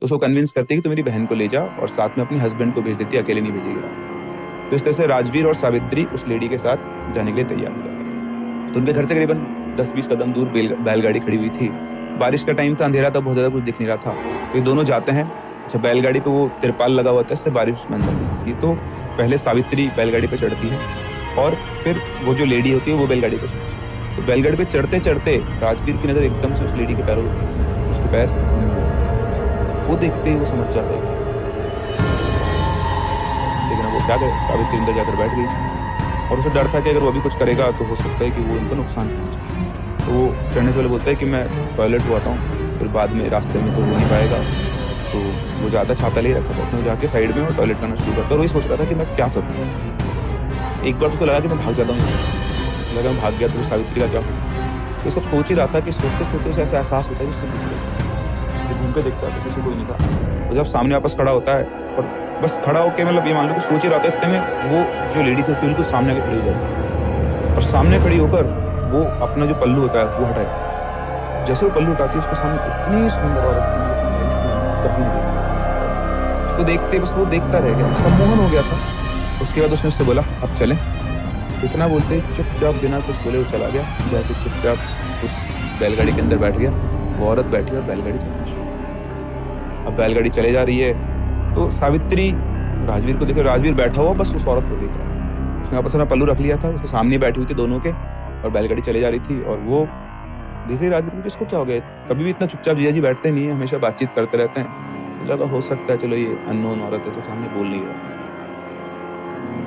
तो उसको कन्विंस करती है कि तू मेरी बहन को ले जा और साथ में अपने हस्बैंड को भेज देती है, अकेले नहीं भेजेगी रात। तो इस तरह से राजवीर और सावित्री उस लेडी के साथ जाने के लिए तैयार हो जाते हैं। तो उनके घर से करीबन 10-20 कदम दूर बैलगाड़ी खड़ी हुई थी। बारिश का टाइम था, अंधेरा था, बहुत ज़्यादा कुछ दिख नहीं रहा था। तो ये दोनों जाते हैं। अच्छा, बैलगाड़ी पे वो तिरपाल लगा हुआ था, इससे बारिश में अंदर नहीं होती। तो पहले सावित्री बैलगाड़ी पे चढ़ती है और फिर वो जो लेडी होती है वो बैलगाड़ी पे चढ़ती है। तो बैलगाड़ी पे चढ़ते चढ़ते राजवीर की नज़र एकदम से उस लेडी के पैरों, उसके पैर घूमे हुए थे। वो देखते ही वो समझ जाता है, लेकिन वो क्या करे, सावित्री अंदर जाकर बैठ गई थी और उसे डर था कि अगर वो भी कुछ करेगा तो हो सकता है कि वो उनको नुकसान पहुंचाए। तो वो चढ़ने से पहले बोलता है कि मैं टॉयलेट हुआ था, फिर बाद में रास्ते में तो हो नहीं पाएगा। तो वो ज़्यादा छाता ले रखा था, उसने जाके साइड में और टॉयलेट करना शुरू करता और वही सोच रहा था कि मैं क्या करूँ। एक बार उसको लगा कि मैं भाग जाता हूँ, लगा मैं भाग गया तो सावित्री का क्या होगा। तो सब सोच ही रहा था कि सोचते सोचते उसे ऐसा एहसास होता है कि उसको कुछ नहीं, घूम के देखता है तो किसी कोई नहीं था। तो जब सामने वापस खड़ा होता है और बस खड़ा होकर मतलब ये मान लो कि सोच ही रहा था, इतने में वो जो लेडी थी उसको बिल्कुल सामने आके खड़ी हो जाती है और सामने खड़ी होकर वो अपना जो पल्लू होता है वो हटाए। जैसे वो पल्लू उठाती है उसके सामने इतनी सुंदर औरत थी, कहीं नहीं देखी। उसको देखते बस वो देखता रह गया, सम्मोहन हो गया था। उसके बाद उसने उससे बोला अब चलें। इतना बोलते चुपचाप बिना कुछ बोले वो चला गया, जाके चुपचाप उस बैलगाड़ी के अंदर बैठ गया। वो औरत बैठी और बैलगाड़ी चलना शुरू। अब बैलगाड़ी चले जा रही है तो सावित्री राजवीर को देखे, राजवीर बैठा हुआ बस उस औरत को देख रहा है। उसने आपस में पल्लू रख लिया था, उसके सामने बैठी हुई थी दोनों के और बैलगाड़ी चले जा रही थी और वो देख रही राजवीर को, किसको क्या हो गया, कभी भी इतना चुपचाप जिया जी बैठते नहीं है, हमेशा बातचीत करते रहते हैं। लगा हो सकता है चलो ये अननोन औरत है तो सामने बोल रही है।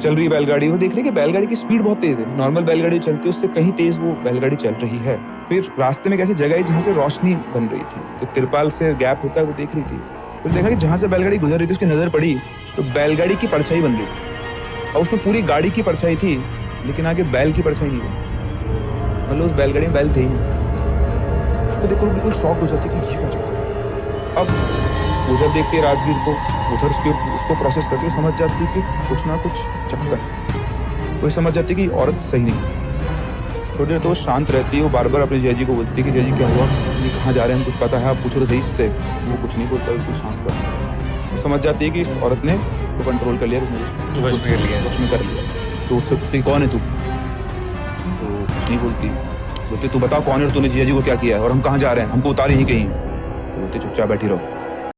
चल रही बैलगाड़ी, वो देख रही कि बैलगाड़ी की स्पीड बहुत तेज है, नॉर्मल बैलगाड़ी चलती है उससे कहीं तेज वो बैलगाड़ी चल रही है। फिर रास्ते में कैसी जगह है जहाँ से रोशनी बन रही थी, तो तिरपाल से गैप होता है वो देख रही थी। फिर देखा कि जहाँ से बैलगाड़ी गुजर रही थी उसकी नजर पड़ी तो बैलगाड़ी की परछाई बन रही थी और उसमें पूरी गाड़ी की परछाई थी लेकिन आगे बैल की परछाई नहीं बनी, मतलब उस बैलगाड़ी में बैल थे ही नहीं। उसको देखकर वो बिल्कुल शॉक हो जाती कि ये क्या चक्कर है। अब उधर देखते हैं राजवीर को, उधर उसको प्रोसेस करके समझ जाती कि कुछ ना कुछ चक्कर है। वो समझ जाती कि औरत सही नहीं। थोड़ी देर तो वो शांत रहती है, वो बार बार अपने जयजी को बोलती है कि जयजी क्या हुआ, ये कहाँ जा रहे हैं, कुछ पता है, आप पूछो तो सही इससे। वो कुछ नहीं बोलता, बिल्कुल शांत रहता है। वो समझ जाती है कि इस औरत ने तो कंट्रोल कर लिया, वश में कर लिया। तो उससे पूछती कौन है तू, तो कुछ नहीं बोलती। बोलते तू बता कौन है और तूने जिया जी को क्या किया है और हम कहाँ जा रहे हैं, हमको उतारे ही कहीं। तो बोलते चुपचाप बैठी रहो।